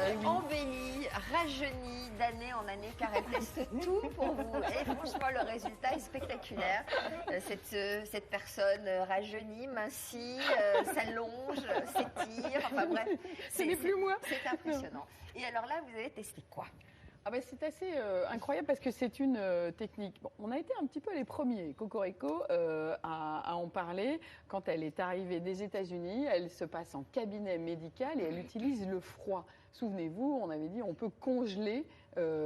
oui. embellie, rajeunie d'année en année, car elle teste tout pour vous. Et franchement, le résultat est spectaculaire. Cette personne rajeunie, mincit, s'allonge, s'étire, enfin bref. Ce n'est plus moi. C'est impressionnant. Et alors là, vous avez testé quoi? Ah ben c'est assez incroyable parce que c'est une technique. Bon, on a été un petit peu les premiers, Cocorico, à en parler. Quand elle est arrivée des États-Unis, elle se passe en cabinet médical et elle utilise le froid. Souvenez-vous, on avait dit on peut congeler,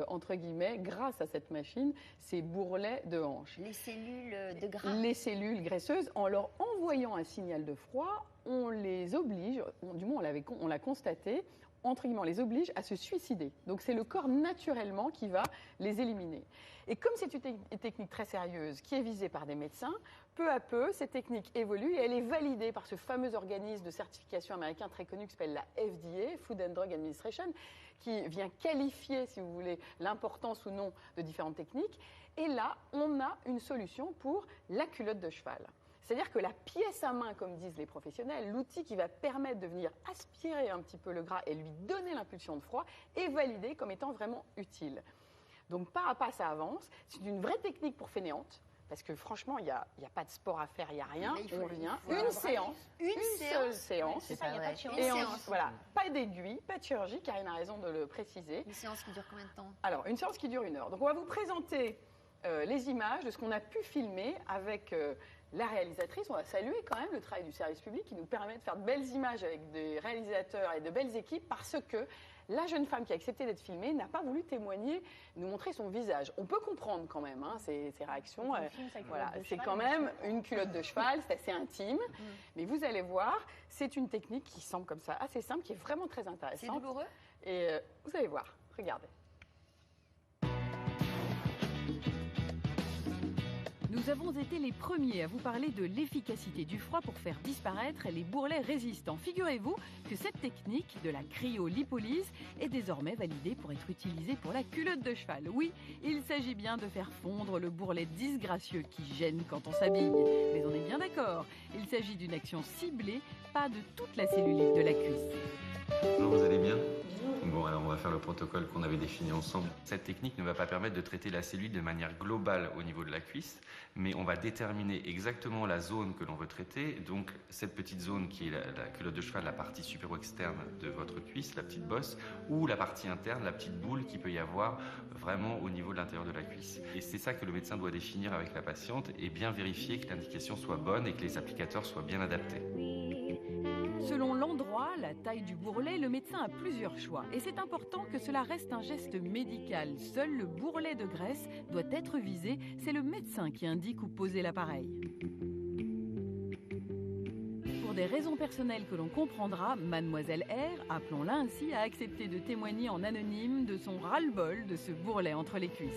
entre guillemets, grâce à cette machine, ces bourrelets de hanches. Les cellules de gras. Les cellules graisseuses, en leur envoyant un signal de froid, on les oblige, du moins on l'a constaté, entre guillemets, on les oblige à se suicider. Donc c'est le corps naturellement qui va les éliminer. Et comme c'est une technique très sérieuse qui est visée par des médecins, peu à peu, cette technique évolue et elle est validée par ce fameux organisme de certification américain très connu qui s'appelle la FDA, Food and Drug Administration, qui vient qualifier, si vous voulez, l'importance ou non de différentes techniques. Et là, on a une solution pour la culotte de cheval. C'est-à-dire que la pièce à main, comme disent les professionnels, l'outil qui va permettre de venir aspirer un petit peu le gras et lui donner l'impulsion de froid, est validé comme étant vraiment utile. Donc pas à pas, ça avance. C'est une vraie technique pour fainéantes. Parce que franchement, il n'y a pas de sport à faire, il n'y a rien. On vient, une séance, une seule séance. C'est ça, il n'y a pas de chirurgie. Et voilà, pas d'aiguille, pas de chirurgie, Karine a raison de le préciser. Une séance qui dure combien de temps? Alors, une séance qui dure 1 heure. Donc on va vous présenter les images de ce qu'on a pu filmer avec la réalisatrice. On va saluer quand même le travail du service public qui nous permet de faire de belles images avec des réalisateurs et de belles équipes parce que la jeune femme qui a accepté d'être filmée n'a pas voulu témoigner, nous montrer son visage. On peut comprendre quand même ses réactions. Voilà, c'est quand même une culotte de cheval, c'est assez intime. Mais vous allez voir, c'est une technique qui semble comme ça assez simple, qui est vraiment très intéressante. C'est douloureux? Et vous allez voir, regardez. Nous avons été les premiers à vous parler de l'efficacité du froid pour faire disparaître les bourrelets résistants. Figurez-vous que cette technique de la cryolipolyse est désormais validée pour être utilisée pour la culotte de cheval. Oui, il s'agit bien de faire fondre le bourrelet disgracieux qui gêne quand on s'habille. Mais on est bien d'accord, il s'agit d'une action ciblée, pas de toute la cellulite de la cuisse. Bonjour, vous allez bien? Bon, alors on va faire le protocole qu'on avait défini ensemble. Cette technique ne va pas permettre de traiter la cellulite de manière globale au niveau de la cuisse, mais on va déterminer exactement la zone que l'on veut traiter. Donc cette petite zone qui est la culotte de cheval, la partie supéro-externe de votre cuisse, la petite bosse, ou la partie interne, la petite boule qu'il peut y avoir vraiment au niveau de l'intérieur de la cuisse. Et c'est ça que le médecin doit définir avec la patiente et bien vérifier que l'indication soit bonne et que les applicateurs soient bien adaptés. Selon l'endroit, la taille du bourrelet, le médecin a plusieurs choix. Et c'est important que cela reste un geste médical. Seul le bourrelet de graisse doit être visé. C'est le médecin qui indique où poser l'appareil. Pour des raisons personnelles que l'on comprendra, Mademoiselle R, appelons-la ainsi, a accepté de témoigner en anonyme de son ras-le-bol de ce bourrelet entre les cuisses.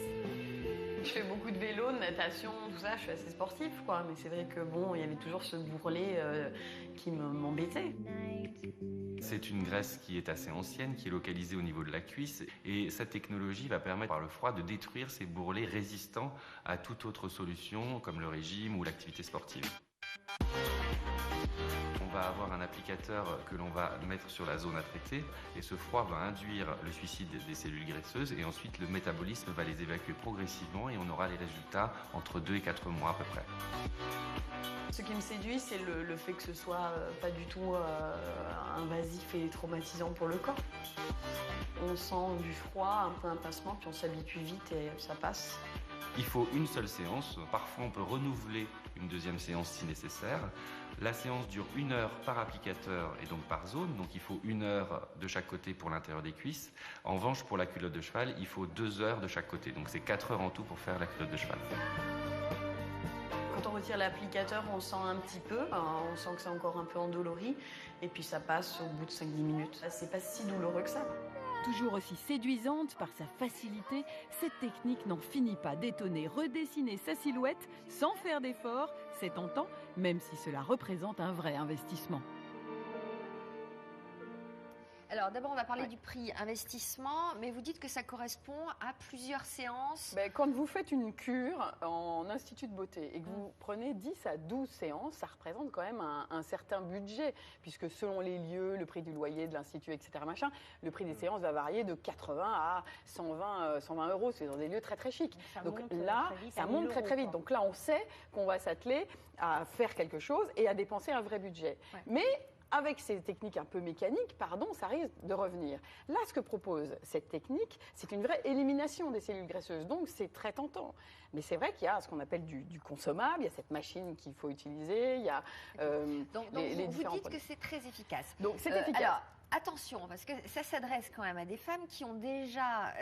Je fais beaucoup de vélo, de natation, tout ça, je suis assez sportif, quoi. Mais c'est vrai que bon, il y avait toujours ce bourrelet qui m'embêtait. C'est une graisse qui est assez ancienne, qui est localisée au niveau de la cuisse. Et cette technologie va permettre par le froid de détruire ces bourrelets résistants à toute autre solution, comme le régime ou l'activité sportive. On va avoir un applicateur que l'on va mettre sur la zone à traiter et ce froid va induire le suicide des cellules graisseuses et ensuite le métabolisme va les évacuer progressivement et on aura les résultats entre 2 et 4 mois à peu près. Ce qui me séduit, c'est le fait que ce soit pas du tout invasif et traumatisant pour le corps. On sent du froid, un peu un pincement, puis on s'habitue vite et ça passe. Il faut une seule séance. Parfois, on peut renouveler une deuxième séance si nécessaire. La séance dure 1 heure par applicateur et donc par zone. Donc, il faut 1 heure de chaque côté pour l'intérieur des cuisses. En revanche, pour la culotte de cheval, il faut 2 heures de chaque côté. Donc, c'est 4 heures en tout pour faire la culotte de cheval. Quand on retire l'applicateur, on sent un petit peu. On sent que c'est encore un peu endolori. Et puis, ça passe au bout de 5-10 minutes. C'est pas si douloureux que ça. Toujours aussi séduisante par sa facilité, cette technique n'en finit pas d'étonner. Redessiner sa silhouette sans faire d'effort, c'est tentant, même si cela représente un vrai investissement. Alors d'abord, on va parler du prix investissement, mais vous dites que ça correspond à plusieurs séances. Ben, quand vous faites une cure en institut de beauté et que vous prenez 10 à 12 séances, ça représente quand même un certain budget, puisque selon les lieux, le prix du loyer de l'institut, etc., machin, le prix des séances va varier de 80 à 120 euros. C'est dans des lieux très très chics. Donc là, ça monte très très vite. Donc là, on sait qu'on va s'atteler à faire quelque chose et à dépenser un vrai budget. Ouais. Mais avec ces techniques un peu mécaniques, ça risque de revenir. Là, ce que propose cette technique, c'est une vraie élimination des cellules graisseuses. Donc, c'est très tentant. Mais c'est vrai qu'il y a ce qu'on appelle du consommable, il y a cette machine qu'il faut utiliser, il y a Donc les vous différents dites produits. que c'est très efficace. Donc, c'est efficace. Alors, attention, parce que ça s'adresse quand même à des femmes qui ont déjà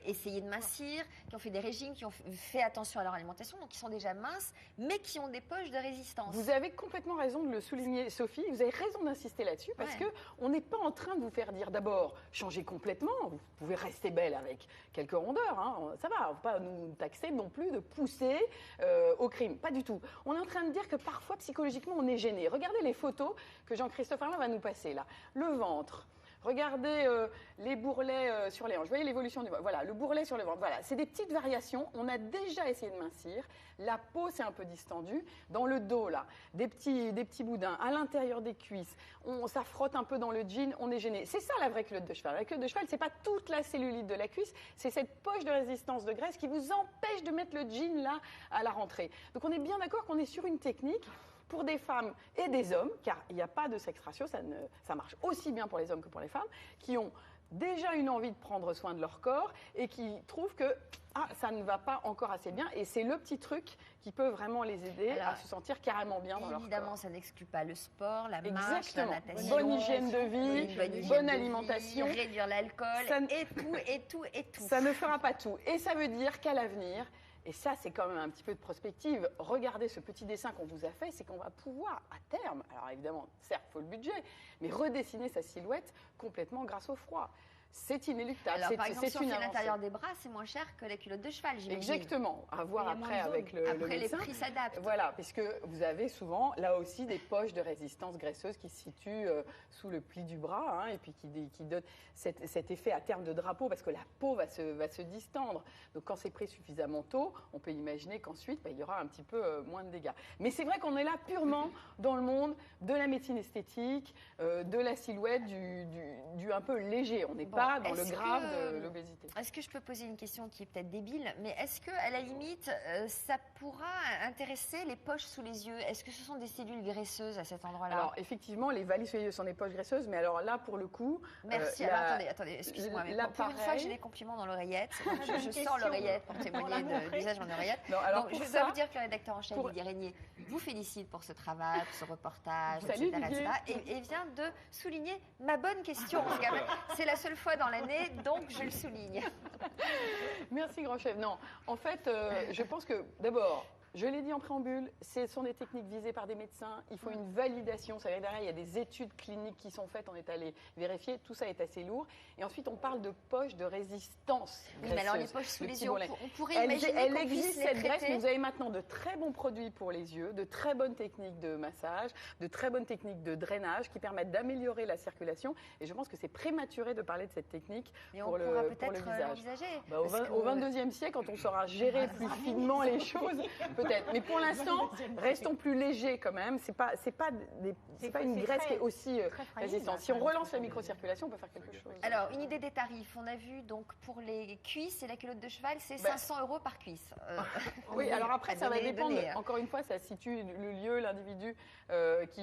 essayé de mincir, qui ont fait des régimes, qui ont fait attention à leur alimentation, donc qui sont déjà minces, mais qui ont des poches de résistance. Vous avez complètement raison de le souligner, Sophie. Vous avez raison d'insister là-dessus parce que on n'est pas en train de vous faire dire d'abord changer complètement. Vous pouvez rester belle avec quelques rondeurs, hein. Ça va. On ne va pas nous taxer non plus de pousser au crime. Pas du tout. On est en train de dire que parfois psychologiquement on est gêné. Regardez les photos que Jean-Christophe Arlin va nous passer là. Le ventre. Regardez les bourrelets sur les hanches. Vous voyez l'évolution du ventre. Voilà, le bourrelet sur le ventre. Voilà, c'est des petites variations. On a déjà essayé de mincir. La peau s'est un peu distendue. Dans le dos, là, des petits boudins. À l'intérieur des cuisses, ça frotte un peu dans le jean. On est gêné. C'est ça la vraie culotte de cheval. La culotte de cheval, c'est pas toute la cellulite de la cuisse. C'est cette poche de résistance de graisse qui vous empêche de mettre le jean là à la rentrée. Donc on est bien d'accord qu'on est sur une technique pour des femmes et des hommes, car il n'y a pas de sexe ratio, ça marche aussi bien pour les hommes que pour les femmes, qui ont déjà une envie de prendre soin de leur corps et qui trouvent que ça ne va pas encore assez bien. Et c'est le petit truc qui peut vraiment les aider à se sentir carrément bien dans leur corps. Évidemment, ça n'exclut pas le sport, la marche, la natation. Bonne hygiène de vie, bonne alimentation. Réduire l'alcool, et tout. Ça ne fera pas tout. Et ça veut dire qu'à l'avenir, et ça, c'est quand même un petit peu de prospective. Regardez ce petit dessin qu'on vous a fait, c'est qu'on va pouvoir, à terme, alors évidemment, certes, il faut le budget, mais redessiner sa silhouette complètement grâce au froid. C'est inéluctable. Alors, par exemple, si on une fait avancée. l'intérieur des bras, c'est moins cher que la culotte de cheval, j'imagine. Exactement. À voir après avec le Après, médecin. les prix s'adaptent. Voilà, puisque vous avez souvent, là aussi, des poches de résistance graisseuse qui se situent sous le pli du bras, hein, et puis qui donnent cet effet à terme de drapeau, parce que la peau va se distendre. Donc, quand c'est pris suffisamment tôt, on peut imaginer qu'ensuite, il y aura un petit peu moins de dégâts. Mais c'est vrai qu'on est là purement dans le monde de la médecine esthétique, de la silhouette, du un peu léger. On n'est pas dans le grave de l'obésité. Est-ce que je peux poser une question qui est peut-être débile, mais est-ce qu'à la limite, ça pourra intéresser les poches sous les yeux? Est-ce que ce sont des cellules graisseuses à cet endroit-là? Alors, effectivement, les valises sous les yeux sont des poches graisseuses, mais alors là, pour le coup... Merci. Alors, attendez, excusez-moi, mais pour une fois, j'ai des compliments dans l'oreillette. Je sors l'oreillette pour témoigner de l'usage en oreillette. Non, alors donc, je dois vous dire que le rédacteur en chef, Didier Régnier, vous félicite pour ce travail, pour ce reportage, Salut, etc. Et vient de souligner ma bonne question. Parce qu'en fait, c'est la seule fois dans l'année, donc je le souligne. Merci, grand chef. Non, en fait, je pense que, d'abord, je l'ai dit en préambule, ce sont des techniques visées par des médecins. Il faut une validation. Ça veut dire derrière, il y a des études cliniques qui sont faites. On est allé vérifier. Tout ça est assez lourd. Et ensuite, on parle de poches de résistance. Oui, mais alors les poches sous les yeux, on pourrait imaginer elle qu'on existe puisse les cette graisse, traiter. mais vous avez maintenant de très bons produits pour les yeux, de très bonnes techniques de massage, de très bonnes techniques de drainage qui permettent d'améliorer la circulation. Et je pense que c'est prématuré de parler de cette technique pour le visage. On pourra peut-être l'envisager. Au XXIe siècle, quand on saura gérer plus finement les choses, peut-être. Mais pour l'instant, restons plus légers quand même. C'est pas une graisse qui est aussi résistante. Si on relance la microcirculation, on peut faire quelque chose. Alors, une idée des tarifs. On a vu donc pour les cuisses et la culotte de cheval, c'est 500 € par cuisse. Oui, alors après, ça va dépendre. donner. Encore une fois, ça situe le lieu, l'individu qui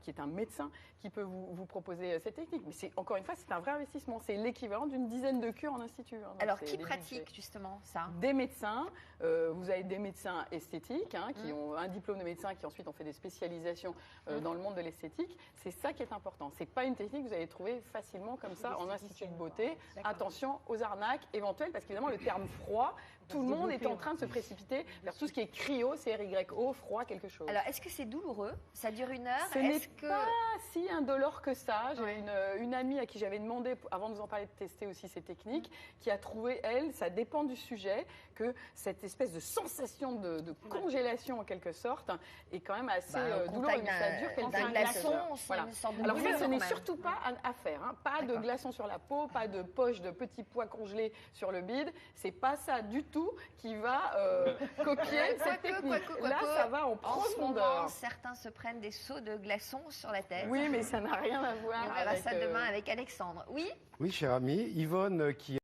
est un médecin qui peut vous proposer cette technique. Mais encore une fois, c'est un vrai investissement. C'est l'équivalent d'une dizaine de cures en institut. Hein. Alors, qui pratique justement ça? Des médecins. Vous avez des médecins esthétiques qui ont un diplôme de médecin, qui ensuite ont fait des spécialisations dans le monde de l'esthétique. C'est ça qui est important. C'est pas une technique que vous allez trouver facilement comme ça en institut de beauté. Attention aux arnaques éventuelles, parce qu'évidemment, le terme froid, tout le monde est en train de se précipiter vers tout ce qui est cryo, CRYO, froid, quelque chose. Alors, est-ce que c'est douloureux? Ça dure 1 heure? Ce n'est pas si indolore que ça. J'ai une amie à qui j'avais demandé, avant de vous en parler, de tester aussi ces techniques, qui a trouvé, elle, ça dépend du sujet, que cette espèce de sensation de congélation en quelque sorte est quand même assez Au douloureux. contact Ça dure quelques d'un minutes. glaçon, c'est Voilà. une sorte de Alors ça, brûlure, ce quand n'est même. surtout pas à faire. Hein. Pas de D'accord. glaçons sur la peau, pas de poche de petits pois congelés sur le bide. C'est pas ça du tout qui va copier cette technique. Là, ça va en En ce moment, profondeur. certains se prennent des seaux de glaçons sur la tête. Oui, mais ça n'a rien à voir On verra avec... ça demain avec Alexandre. Oui, Oui, cher ami, Yvonne qui